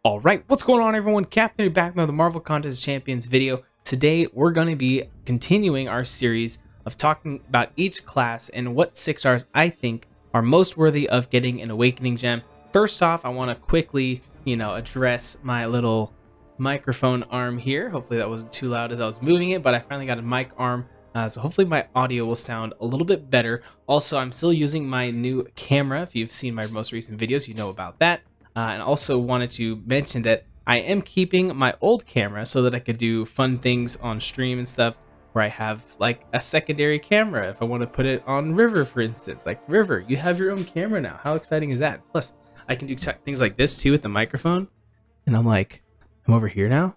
All right, what's going on, everyone? Captain back with the Marvel Contest Champions video. Today, we're going to be continuing our series of talking about each class and what 6 stars I think are most worthy of getting an Awakening Gem. First off, I want to quickly, address my little microphone arm here. Hopefully that wasn't too loud as I was moving it, but I finally got a mic arm. So hopefully my audio will sound a little bit better. Also, I'm still using my new camera. If you've seen my most recent videos, you know about that. And also wanted to mention that I am keeping my old camera so that I could do fun things on stream and stuff where I have like a secondary camera if I want to put it on River, for instance. Like, River, you have your own camera now. How exciting is that? Plus, I can do things like this too with the microphone. And I'm over here now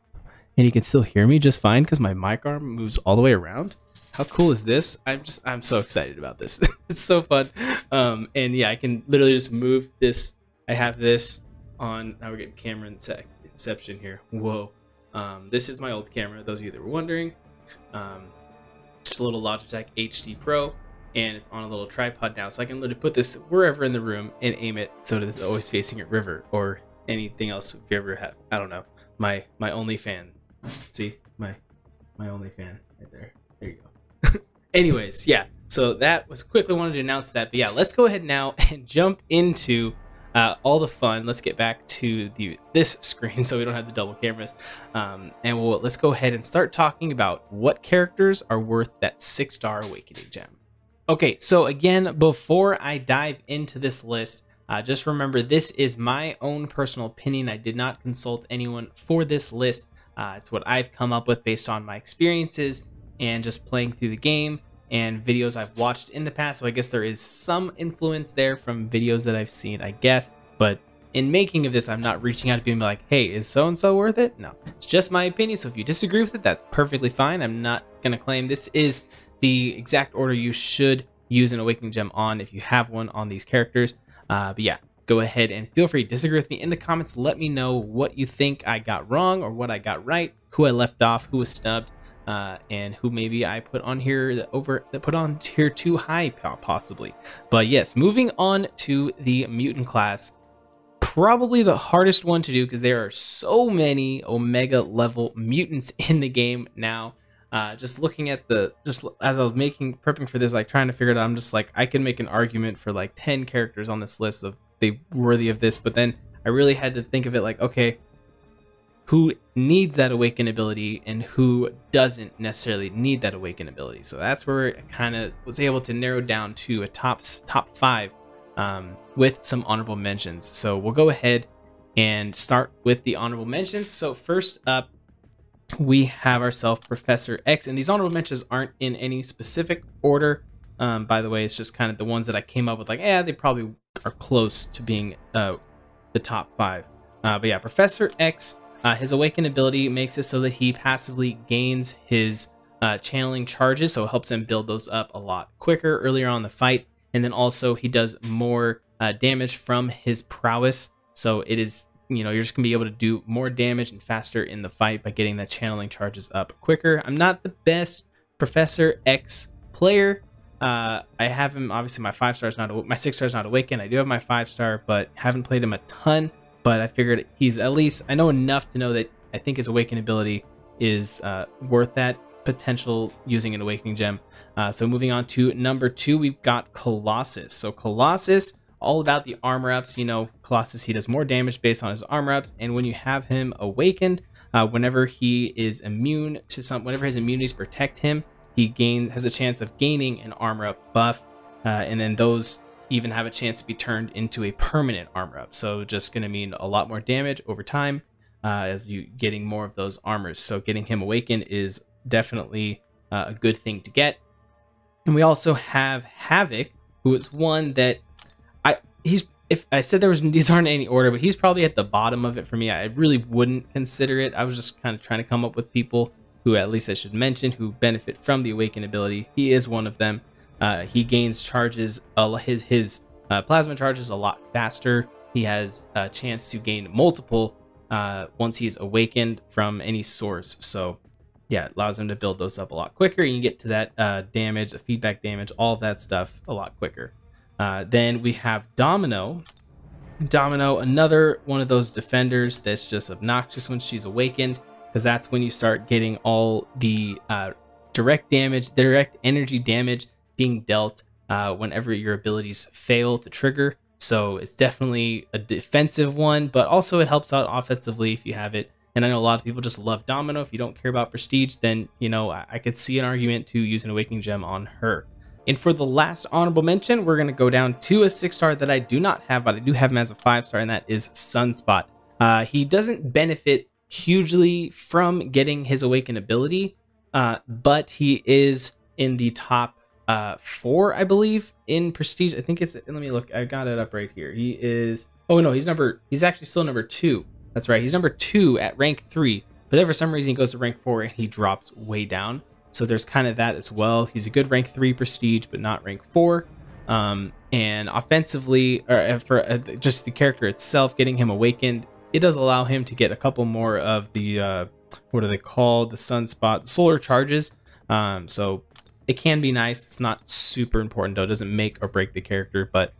and you can still hear me just fine because my mic arm moves all the way around. How cool is this? I'm so excited about this. It's so fun. And yeah, I can literally just move this. I have this on. Now we're getting camera inception here. Whoa. This is my old camera, those of you that were wondering. Just a little Logitech HD Pro, and it's on a little tripod now, so I can literally put this wherever in the room and aim it so that it's always facing at River or anything else. If you ever have, I don't know, my only fan. See my only fan right there. There you go. Anyways, yeah. So that was quickly wanted to announce that, but yeah, let's go ahead now and jump into all the fun. Let's get back to this screen so we don't have the double cameras, and let's go ahead and start talking about what characters are worth that 6-star Awakening Gem. Okay, so again, before I dive into this list, just remember this is my own personal opinion. I did not consult anyone for this list. It's what I've come up with based on my experiences and just playing through the game and videos I've watched in the past. So I guess there is some influence there from videos that I've seen, I guess. But in making of this, I'm not reaching out to people and be like, hey, is so-and-so worth it? No, it's just my opinion. So if you disagree with it, that's perfectly fine. I'm not going to claim this is the exact order you should use an Awakening Gem on if you have one on these characters. But yeah, go ahead and feel free to disagree with me in the comments. Let me know what you think I got wrong or what I got right, who I left off, who was snubbed. And who maybe I put on here too high, possibly. But yes, moving on to the mutant class, probably the hardest one to do because there are so many Omega level mutants in the game now. Just looking at as I was prepping for this, like trying to figure it out, I'm just like, I can make an argument for like 10 characters on this list of they worthy of this, but then I really had to think of it like, okay, who needs that awaken ability and who doesn't necessarily need that awaken ability. So that's where I kind of was able to narrow down to a top 5 with some honorable mentions. So we'll go ahead and start with the honorable mentions. So first up, we have ourselves Professor X, and these honorable mentions aren't in any specific order. By the way, it's just kind of the ones that I came up with, like, they probably are close to being the top 5. But yeah, Professor X, his awaken ability makes it so that he passively gains his channeling charges, so it helps him build those up a lot quicker earlier on in the fight. And then also he does more damage from his prowess, so it is, you're just gonna be able to do more damage and faster in the fight by getting that channeling charges up quicker. I'm not the best Professor X player. I have him, obviously my 5-star is not, my 6-star is not awakened. I do have my 5-star, but haven't played him a ton. But I figured he's at least, I know enough to know that I think his awaken ability is worth that potential using an Awakening Gem. So moving on to number 2, we've got Colossus. So Colossus, all about the armor ups. Colossus, he does more damage based on his armor ups. And when you have him awakened, whenever he is immune to whenever his immunities protect him, he has a chance of gaining an armor up buff. And then those even have a chance to be turned into a permanent armor up, so just going to mean a lot more damage over time as you getting more of those armors. So getting him awakened is definitely a good thing to get. And we also have Havoc, who is one that if I said these aren't in any order, but he's probably at the bottom of it for me. I really wouldn't consider it. I was just kind of trying to come up with people who at least I should mention who benefit from the awaken ability. He is one of them. He gains charges, his plasma charges a lot faster. He has a chance to gain multiple once he's awakened from any source. So yeah, it allows him to build those up a lot quicker. You can get to that damage, the feedback damage, all of that stuff a lot quicker. Then we have Domino, Domino, another one of those defenders that's just obnoxious when she's awakened, because that's when you start getting all the direct energy damage being dealt whenever your abilities fail to trigger. So it's definitely a defensive one, but also it helps out offensively if you have it. And I know a lot of people just love Domino. If you don't care about prestige, then, you know, I could see an argument to use an Awakening Gem on her. And for the last honorable mention, we're going to go down to a 6-star that I do not have, but I do have him as a 5-star, and that is Sunspot. He doesn't benefit hugely from getting his Awaken ability, but he is in the top 4, I believe, in prestige. I think it's, let me look, I got it up right here. He is, oh no, he's actually still number 2. That's right, he's number 2 at rank 3, but then for some reason he goes to rank 4 and he drops way down. So there's kind of that as well. He's a good rank 3 prestige, but not rank 4. And offensively, or for just the character itself, getting him awakened, it does allow him to get a couple more of the, what are they called? The Sunspot, the solar charges. So it can be nice. It's not super important though. It doesn't make or break the character. But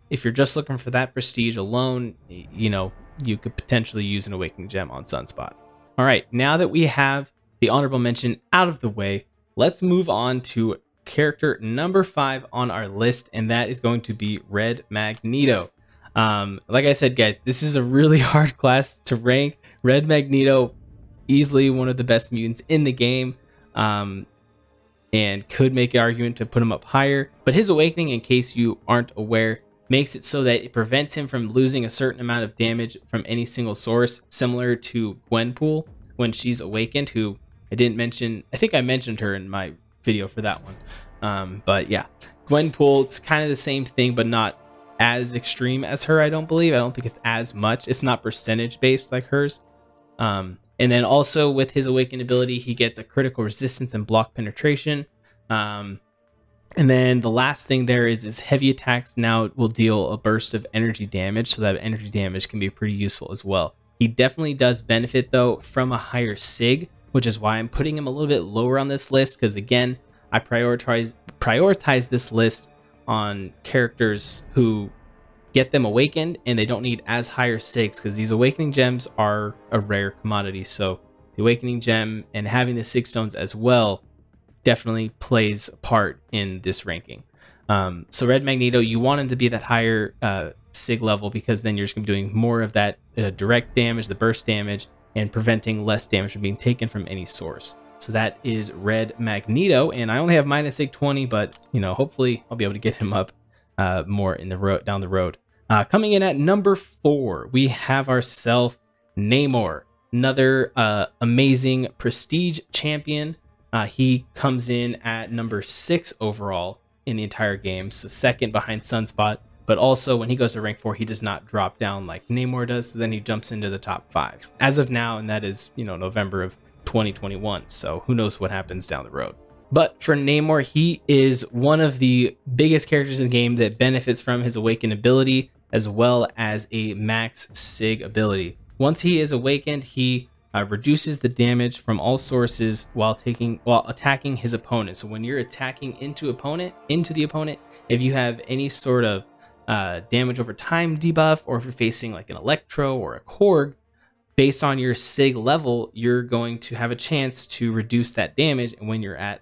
if you're just looking for that prestige alone, you know, you could potentially use an Awakening Gem on Sunspot. All right, now that we have the honorable mention out of the way, let's move on to character number 5 on our list, and that is going to be Red Magneto. Like I said, guys, this is a really hard class to rank. Red Magneto, easily one of the best mutants in the game, and could make an argument to put him up higher. But his awakening, in case you aren't aware, makes it so that it prevents him from losing a certain amount of damage from any single source, similar to Gwenpool when she's awakened, who I didn't mention. I think I mentioned her in my video for that one. But yeah, Gwenpool, it's kind of the same thing, but not as extreme as her, I don't believe. I don't think it's as much. It's not percentage based like hers. And then also with his awakened ability, he gets a critical resistance and block penetration. And then the last thing there is his heavy attacks now will deal a burst of energy damage, so that energy damage can be pretty useful as well. He definitely does benefit though from a higher sig, which is why I'm putting him a little bit lower on this list, because again, I prioritize this list on characters who get them awakened and they don't need as higher sigs, because these awakening gems are a rare commodity. So the awakening gem and having the sig stones as well definitely plays a part in this ranking. So Red Magneto, you want him to be that higher sig level, because then you're just gonna be doing more of that direct damage, the burst damage, and preventing less damage from being taken from any source. So that is Red Magneto, and I only have minus sig 20, but you know, hopefully I'll be able to get him up more in the down the road. Coming in at number 4, we have ourselves Namor, another amazing prestige champion. He comes in at number 6 overall in the entire game, so second behind Sunspot. But also when he goes to rank 4, he does not drop down like Namor does, so then he jumps into the top 5 as of now, and that is, you know, November of 2021. So who knows what happens down the road. But for Namor, he is one of the biggest characters in the game that benefits from his awakened ability as well as a max sig ability. Once he is awakened, he reduces the damage from all sources while attacking his opponent. So when you're attacking into the opponent, if you have any sort of damage over time debuff, or if you're facing like an Electro or a Korg, based on your sig level, you're going to have a chance to reduce that damage. And when you're at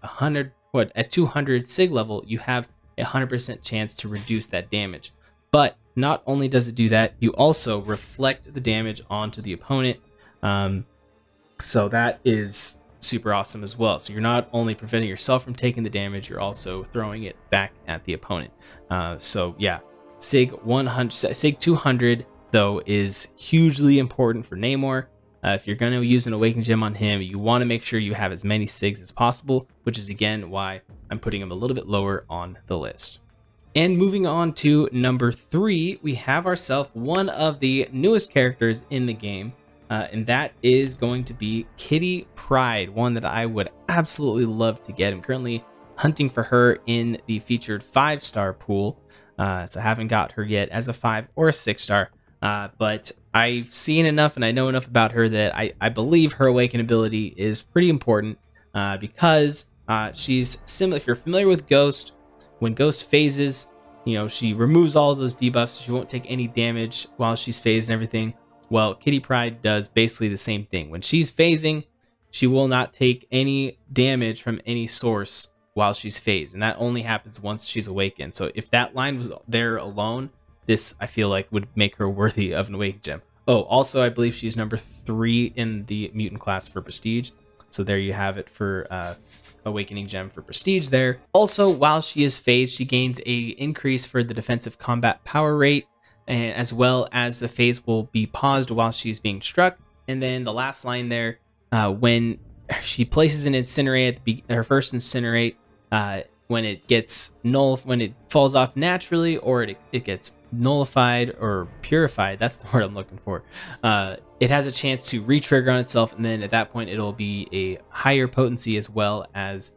200 sig level, you have a 100% chance to reduce that damage. But not only does it do that, you also reflect the damage onto the opponent. So that is super awesome as well. So you're not only preventing yourself from taking the damage, you're also throwing it back at the opponent. So yeah, sig 200 though is hugely important for Namor. If you're going to use an Awakened Gem on him, you want to make sure you have as many sigs as possible, which is again why I'm putting him a little bit lower on the list. And moving on to number 3, we have ourselves one of the newest characters in the game, and that is going to be Kitty Pryde, one that I would absolutely love to get. I'm currently hunting for her in the featured 5-star pool, so I haven't got her yet as a 5 or a 6-star. But I've seen enough and I know enough about her that I believe her awaken ability is pretty important, because she's similar. If you're familiar with Ghost, when Ghost phases, you know, she removes all of those debuffs. She won't take any damage while she's phased and everything. Well, Kitty Pryde does basically the same thing. When she's phasing, she will not take any damage from any source while she's phased, and that only happens once she's awakened. So if that line was there alone, this, I feel like, would make her worthy of an Awakening Gem. Oh, also, I believe she's number 3 in the Mutant class for Prestige. So there you have it for Awakening Gem for Prestige there. Also, while she is phased, she gains a increase for the defensive combat power rate, and as well as the phase will be paused while she's being struck. And then the last line there, when she places an Incinerate, her first Incinerate, when it gets when it falls off naturally, or it gets nullified or purified, that's the word I'm looking for, it has a chance to re-trigger on itself, and then at that point it'll be a higher potency, as well as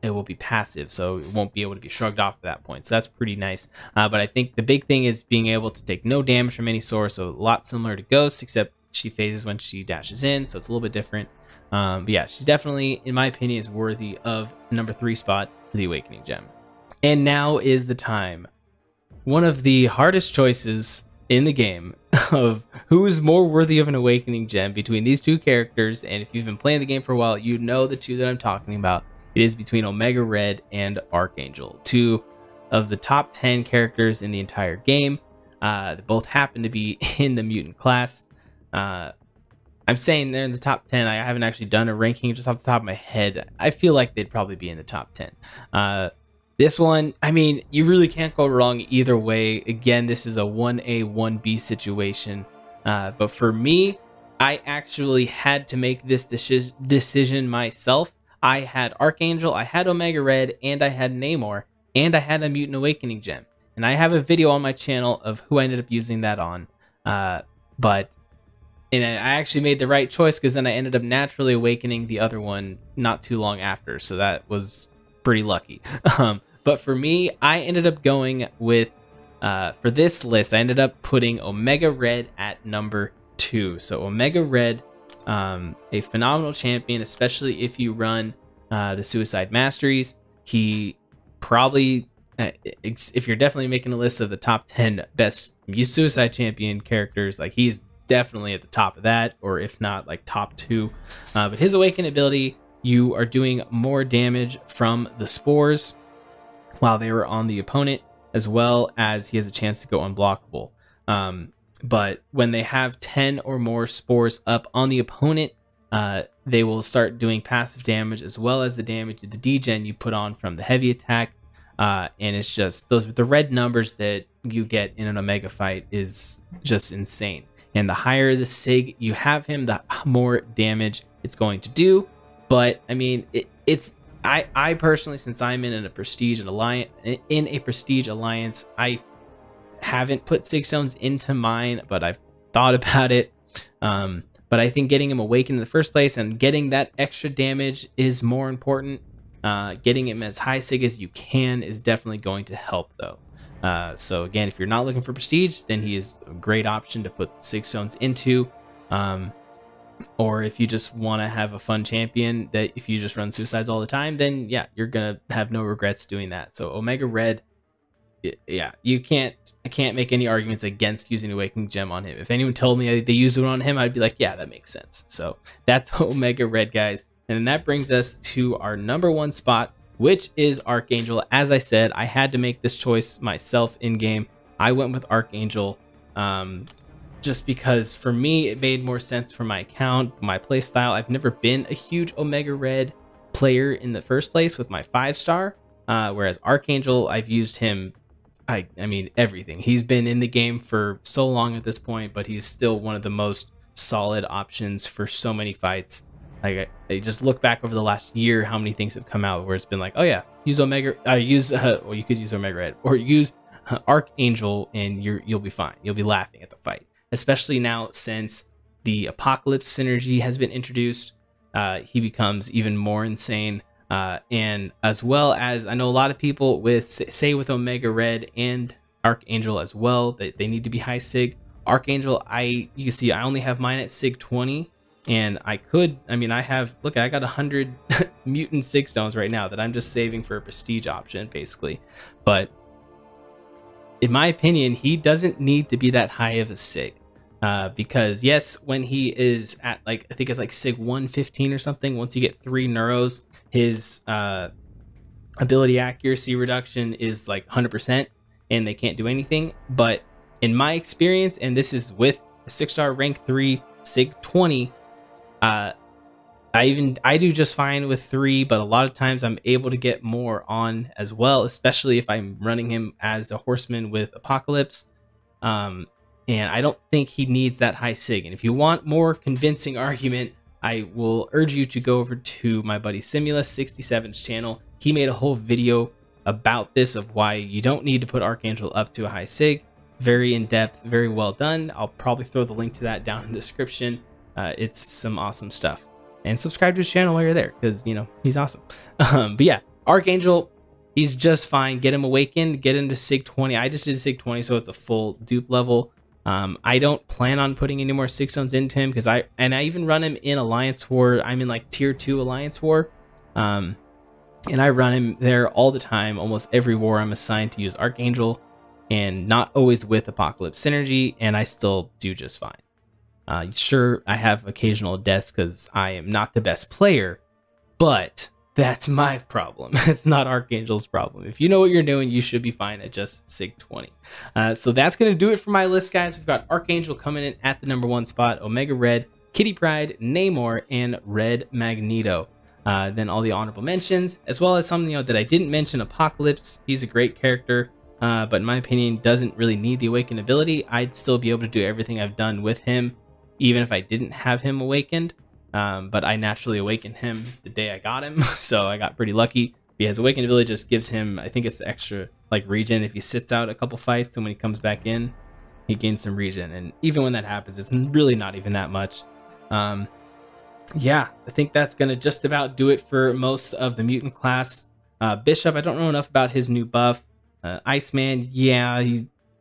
it will be passive, so it won't be able to be shrugged off at that point. So that's pretty nice. But I think the big thing is being able to take no damage from any source, so a lot similar to Ghost, except she phases when she dashes in, so it's a little bit different. But yeah, she's definitely, in my opinion, is worthy of the number 3 spot for the Awakening Gem. And now is the time. One of the hardest choices in the game of who is more worthy of an Awakening Gem between these two characters, and if you've been playing the game for a while, you know the two that I'm talking about. It is between Omega Red and Archangel, 2 of the top 10 characters in the entire game. They both happen to be in the Mutant class. I'm saying they're in the top 10. I haven't actually done a ranking just off the top of my head. I feel like they'd probably be in the top 10. This one, I mean, you really can't go wrong either way. Again, this is a 1A, 1B situation. But for me, I actually had to make this decision myself. I had Archangel, I had Omega Red, and I had Namor, and I had a Mutant Awakening Gem. And I have a video on my channel of who I ended up using that on. And I actually made the right choice, because then I ended up naturally awakening the other one not too long after. So that was pretty lucky. But for me, I ended up going with, for this list, I ended up putting Omega Red at number 2. So Omega Red, a phenomenal champion, especially if you run the Suicide Masteries. He probably, if you're definitely making a list of the top 10 best Suicide Champion characters, like, he's definitely at the top of that, or if not, like, top 2. But his Awaken ability, you are doing more damage from the spores while they were on the opponent, as well as he has a chance to go unblockable. But when they have 10 or more spores up on the opponent, they will start doing passive damage, as well as the damage to the degen you put on from the heavy attack. And it's just, the red numbers that you get in an Omega fight is just insane. And the higher the SIG you have him, the more damage it's going to do. But I mean, I personally, since I'm in a prestige alliance, I haven't put Sig Stones into mine, but I've thought about it. But I think getting him awakened in the first place and getting that extra damage is more important. Getting him as high Sig as you can is definitely going to help, though. So again, if you're not looking for prestige, then he is a great option to put Sig Stones into. Or if you just want to have a fun champion that if you just run suicides all the time, then yeah, you're gonna have no regrets doing that. So Omega Red, yeah, I can't make any arguments against using Awakening Gem on him. If anyone told me they used it on him, I'd be like, yeah, that makes sense. So that's Omega Red, guys. And then that brings us to our number 1 spot, which is Archangel. As I said, I had to make this choice myself in game. I went with Archangel. Just because for me it made more sense for my account, my playstyle. I've never been a huge Omega Red player in the first place with my 5-star, whereas Archangel, I've used him, I mean, everything. He's been in the game for so long at this point, but he's still one of the most solid options for so many fights. Like, I just look back over the last year, how many things have come out where it's been like, oh yeah, use Omega, well, you could use Omega Red, or use Archangel, and you'll be fine. You'll be laughing at the fight. Especially now since the Apocalypse synergy has been introduced, he becomes even more insane. And as well as, I know a lot of people with Omega Red and Archangel as well, that they need to be high Sig. Archangel, you can see I only have mine at Sig 20, and I have, look, I got 100 mutant Sig Stones right now that I'm just saving for a prestige option, basically. But in my opinion, he doesn't need to be that high of a sig. Because yes, when he is at like, I think it's like sig 115 or something, once you get 3 neuros, his ability accuracy reduction is like 100% and they can't do anything. But in my experience, and this is with a 6-star rank 3 sig 20, I do just fine with 3, but a lot of times I'm able to get more on as well, especially if I'm running him as a horseman with Apocalypse. And I don't think he needs that high sig. And if you want more convincing argument, I will urge you to go over to my buddy Simulus67's channel. He made a whole video about this, of why you don't need to put Archangel up to a high sig. Very in-depth, very well done. I'll probably throw the link to that down in the description. It's some awesome stuff. And subscribe to his channel while you're there, because, you know, he's awesome. But yeah, Archangel, he's just fine. Get him awakened, get him to sig 20. I just did sig 20, so it's a full dupe level. I don't plan on putting any more 6 zones into him, because I even run him in Alliance War. I'm in like tier 2 Alliance War. And I run him there all the time. Almost every war I'm assigned to use Archangel, and not always with Apocalypse synergy, and I still do just fine. Sure, I have occasional deaths because I am not the best player, but that's my problem. It's not Archangel's problem. If you know what you're doing, you should be fine at just sig 20. So that's going to do it for my list, guys. We've got Archangel coming in at the #1 spot, Omega Red, Kitty Pryde, Namor, and Red Magneto. Then all the honorable mentions, as well as something, you know, that I didn't mention, Apocalypse. He's a great character, but in my opinion, doesn't really need the awakened ability. I'd still be able to do everything I've done with him, even if I didn't have him awakened. But I naturally awakened him the day I got him, so I got pretty lucky. He has awakened ability, just gives him, I think it's the extra like regen if he sits out a couple fights, and when he comes back in, he gains some regen. And even when that happens, it's really not even that much. Yeah, I think that's gonna just about do it for most of the mutant class. Bishop, I don't know enough about his new buff. Iceman, yeah,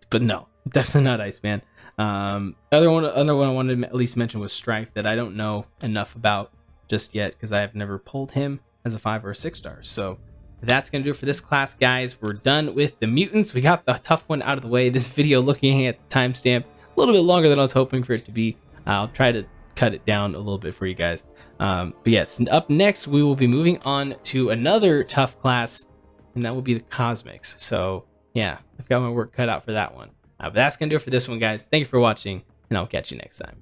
but no, definitely not Iceman. Other one I wanted to at least mention was Strife, that I don't know enough about just yet, because I have never pulled him as a 5 or a 6-star. So that's gonna do it for this class, guys. We're done with the mutants. We got the tough one out of the way. This video, looking at the timestamp, a little bit longer than I was hoping for it to be. I'll try to cut it down a little bit for you guys. But yes, up next we will be moving on to another tough class, and that will be the Cosmics. So yeah, I've got my work cut out for that one. But that's gonna do it for this one, guys. Thank you for watching, and I'll catch you next time.